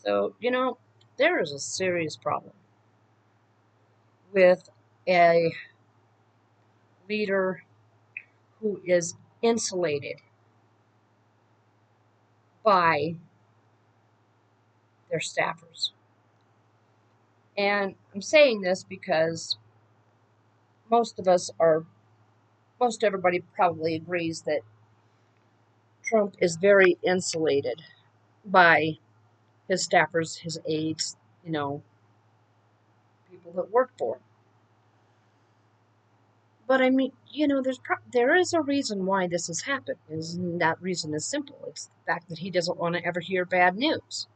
So, there is a serious problem with a leader who is insulated by their staffers. And I'm saying this because most of us are, most everybody probably agrees that Trump is very insulated by his staffers, his aides, you know, people that work for him. But I mean, there is a reason why this has happened. And that reason is simple. It's the fact that he doesn't want to ever hear bad news.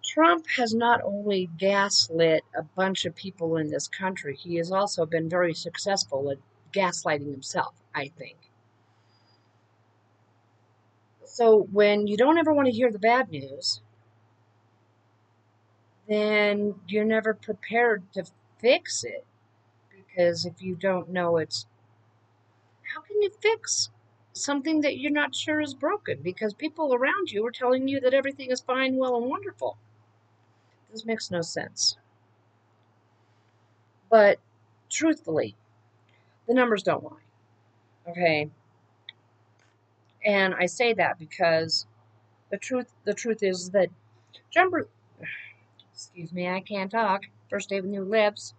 Trump has not only gaslit a bunch of people in this country, he has also been very successful at gaslighting himself, I think. So when you don't ever want to hear the bad news, then you're never prepared to fix it. Because if you don't know it's, how can you fix something that you're not sure is broken? Because people around you are telling you that everything is fine, well, and wonderful. This makes no sense. But truthfully, the numbers don't lie. Okay. And I say that because the truth is that Trump, excuse me, I can't talk. First day with new lips.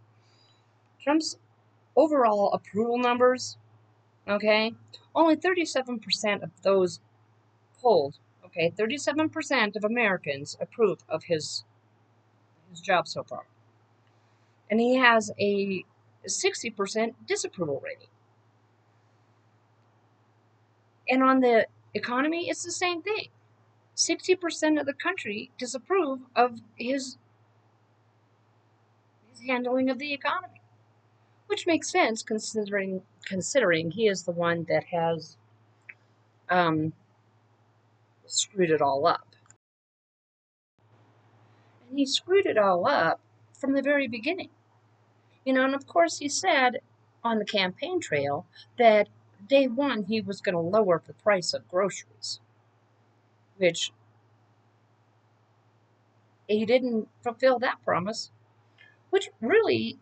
Trump's overall approval numbers, okay, only 37% of those polled, okay, 37% of Americans approve of his job so far. And he has a 60% disapproval rating. And on the economy, it's the same thing. 60% of the country disapprove of his handling of the economy, which makes sense considering he is the one that has um, screwed it all up. And he screwed it all up from the very beginning. And of course, he said on the campaign trail that day one he was going to lower the price of groceries, which he didn't fulfill that promise, which really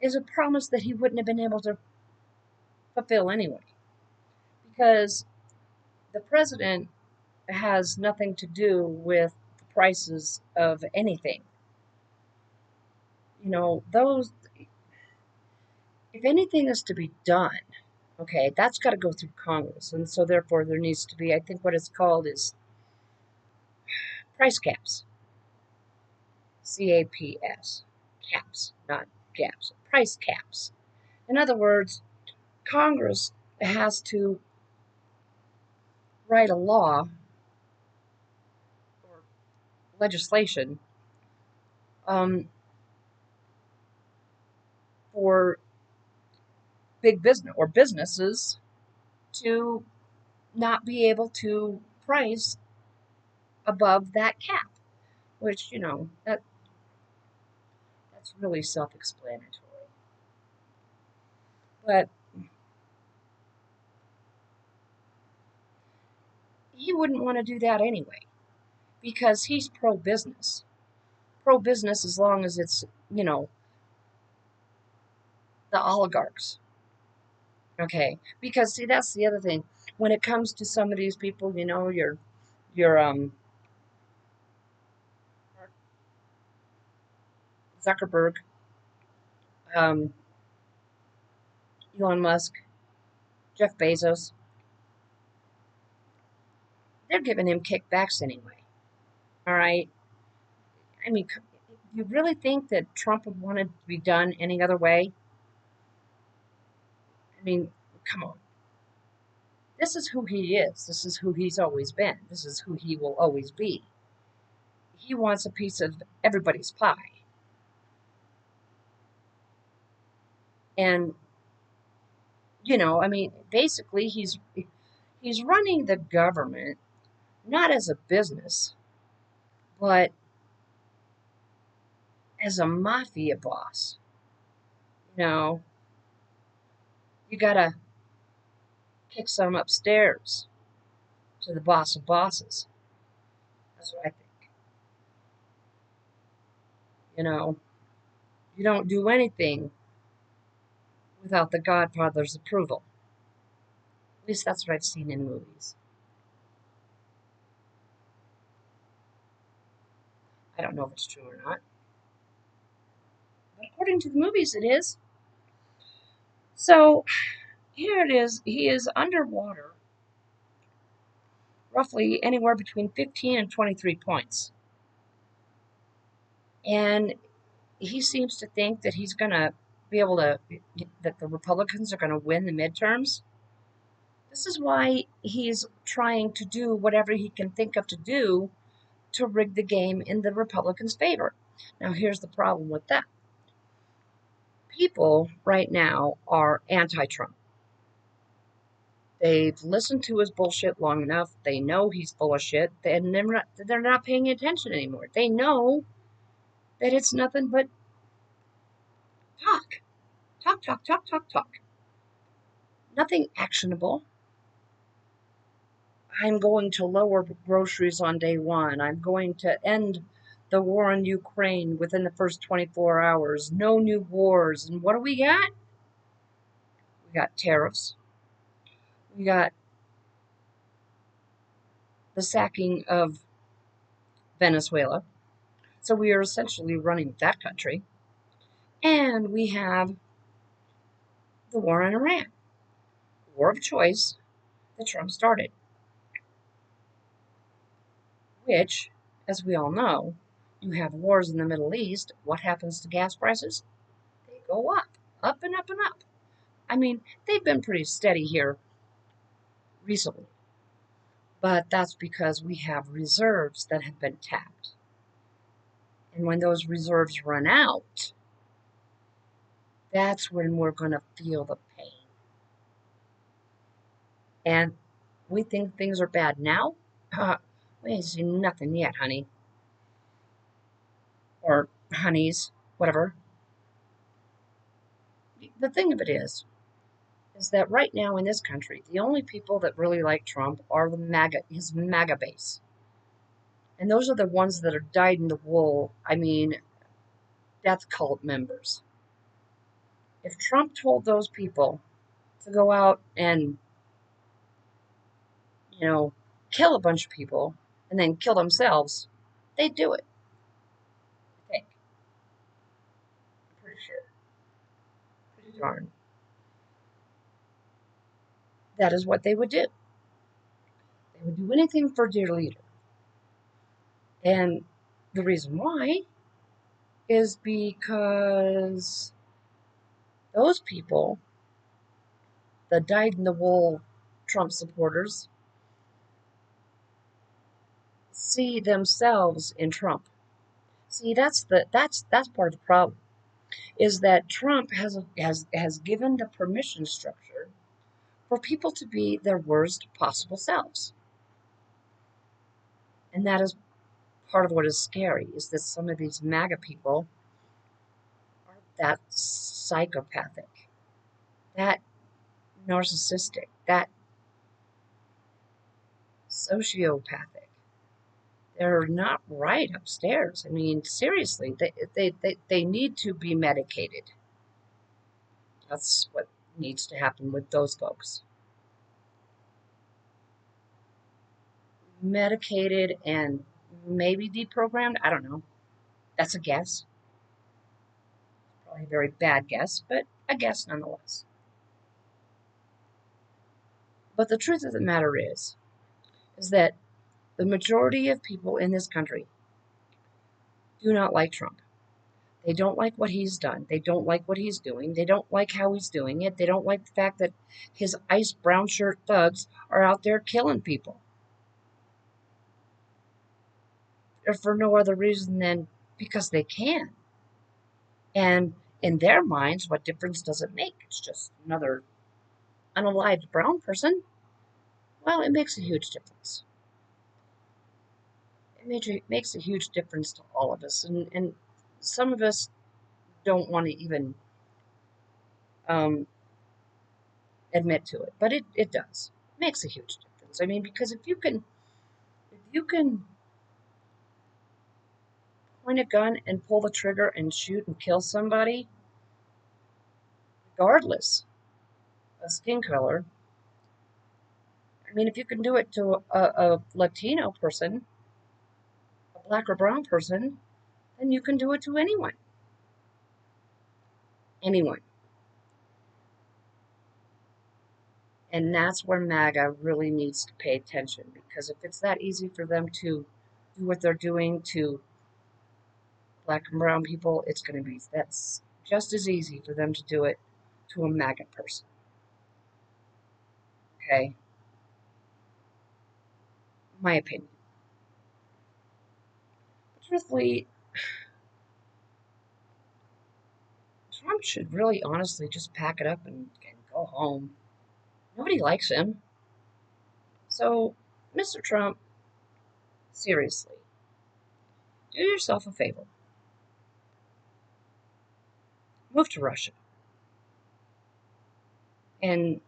is a promise that he wouldn't have been able to fulfill anyway, because the president has nothing to do with the prices of anything. Those, if anything is to be done, okay, that's got to go through Congress. And so, therefore, there needs to be, I think what it's called is price caps. CAPS. Caps, not gaps. Price caps. In other words, Congress has to write a law or legislation um, for big business or businesses to not be able to price above that cap, which, that's really self-explanatory. But he wouldn't want to do that anyway because he's pro-business. Pro-business as long as it's, the oligarchs. Okay, because see, that's the other thing. When it comes to some of these people, your Zuckerberg, um, Elon Musk, Jeff Bezos, they're giving him kickbacks anyway. All right. I mean, you really think that Trump would want it to be done any other way? I mean, come on. This is who he is. This is who he's always been. This is who he will always be. He wants a piece of everybody's pie. And, I mean, basically he's running the government not as a business, but as a mafia boss. You know, you gotta kick some upstairs to the boss of bosses. That's what I think. You know, you don't do anything without the Godfather's approval. At least that's what I've seen in movies. I don't know if it's true or not, but according to the movies, it is. So here it is. He is underwater, roughly anywhere between 15 and 23 points. And he seems to think that he's going to be able to, that the Republicans are going to win the midterms. This is why he's trying to do whatever he can think of to do to rig the game in the Republicans' favor. Now, here's the problem with that. People right now are anti-Trump. They've listened to his bullshit long enough. They know he's full of shit, and they're not paying attention anymore. They know that it's nothing but talk, talk, talk, talk, talk, talk. Nothing actionable. I'm going to lower groceries on day one. I'm going to end the war in Ukraine within the first 24 hours. No new wars. And what do we got? We got tariffs. We got the sacking of Venezuela. So we are essentially running that country. And we have the war in Iran, war of choice that Trump started, which, as we all know, you have wars in the Middle East. What happens to gas prices? They go up and up and up. I mean, they've been pretty steady here recently, but that's because we have reserves that have been tapped. And when those reserves run out, that's when we're going to feel the pain. And we think things are bad now. We ain't seen nothing yet, honey. Or honeys, whatever. The thing of it is that right now in this country, the only people that really like Trump are his MAGA base. And those are the ones that are dyed in the wool. I mean, death cult members. If Trump told those people to go out and, kill a bunch of people and then kill themselves, they'd do it. I think. I'm pretty sure. Pretty darn. That is what they would do. They would do anything for their leader. And the reason why is because those people, the dyed in the wool Trump supporters, see themselves in Trump. See, that's part of the problem. Is that Trump has given the permission structure for people to be their worst possible selves. And that is part of what is scary, is that some of these MAGA people are that psychopathic, that narcissistic, that sociopathic. They're not right upstairs. I mean, seriously, they need to be medicated. That's what needs to happen with those folks. Medicated and maybe deprogrammed. I don't know. That's a guess. Probably a very bad guess, but a guess nonetheless. But the truth of the matter is that the majority of people in this country do not like Trump. They don't like what he's done. They don't like what he's doing. They don't like how he's doing it. They don't like the fact that his ice brown shirt thugs are out there killing people. If for no other reason than because they can. And in their minds, what difference does it make? It's just another unalived brown person. Well, it makes a huge difference. It makes a huge difference to all of us. And some of us don't want to even admit to it, but it does. It makes a huge difference. I mean, because if you can point a gun and pull the trigger and shoot and kill somebody, regardless of skin color. I mean, if you can do it to a Latino person, a black or brown person, then you can do it to anyone. Anyone. And that's where MAGA really needs to pay attention, because if it's that easy for them to do what they're doing to black and brown people, it's going to be that's just as easy for them to do it to a MAGA person. Okay? My opinion. But truthfully, Trump should really honestly just pack it up and go home. Nobody likes him. So, Mr. Trump, seriously, do yourself a favor. Move to Russia. And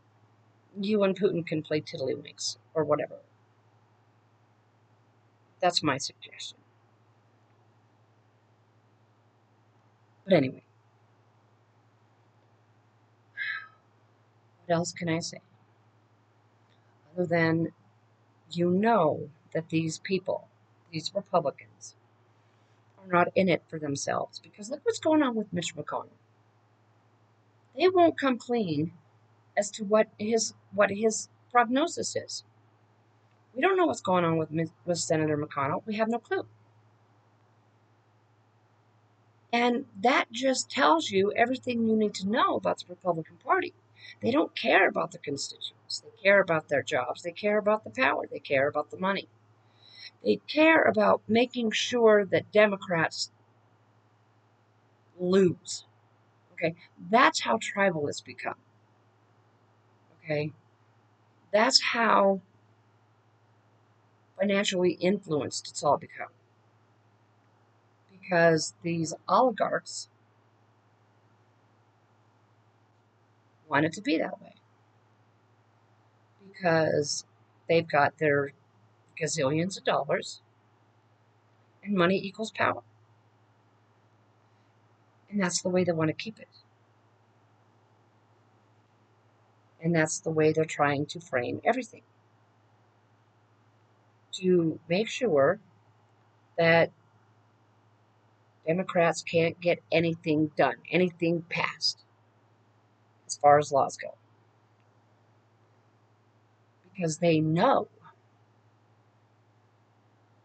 you and Putin can play tiddlywinks or whatever. That's my suggestion. But anyway, what else can I say? Other than you know that these people, these Republicans, are not in it for themselves. Because look what's going on with Mitch McConnell. They won't come clean as to what his prognosis is. We don't know what's going on with Senator McConnell. We have no clue. And that just tells you everything you need to know about the Republican Party. They don't care about the constituents. They care about their jobs. They care about the power. They care about the money. They care about making sure that Democrats lose. Okay? That's how tribal it's become. Okay? That's how financially influenced it's all become. Because these oligarchs want it to be that way. Because they've got their gazillions of dollars, and money equals power. And that's the way they want to keep it. And that's the way they're trying to frame everything. To make sure that Democrats can't get anything done, anything passed, as far as laws go. Because they know,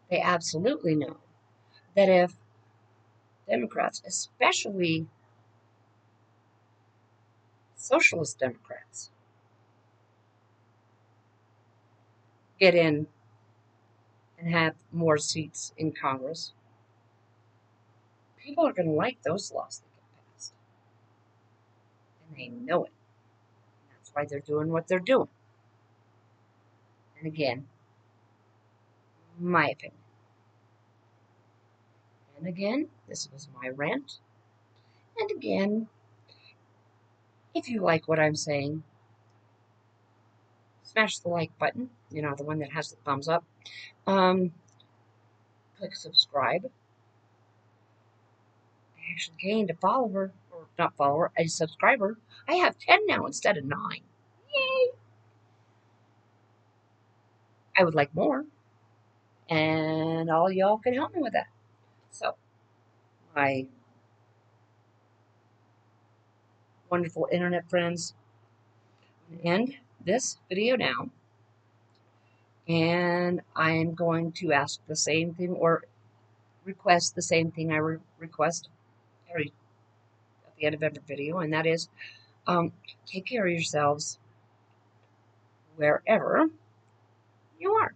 they absolutely know, that if Democrats, especially socialist Democrats, get in and have more seats in Congress, people are going to like those laws that get passed. And they know it. And that's why they're doing what they're doing. And again, my opinion. And again, this was my rant. And again, if you like what I'm saying, smash the like button, the one that has the thumbs up. Click subscribe. I actually gained a follower, or not follower, a subscriber. I have 10 now instead of 9. Yay! I would like more. And all y'all can help me with that. So, my wonderful internet friends, I'm going to end this video now. And I am going to ask the same thing, or request the same thing I request at the end of every video, and that is take care of yourselves wherever you are.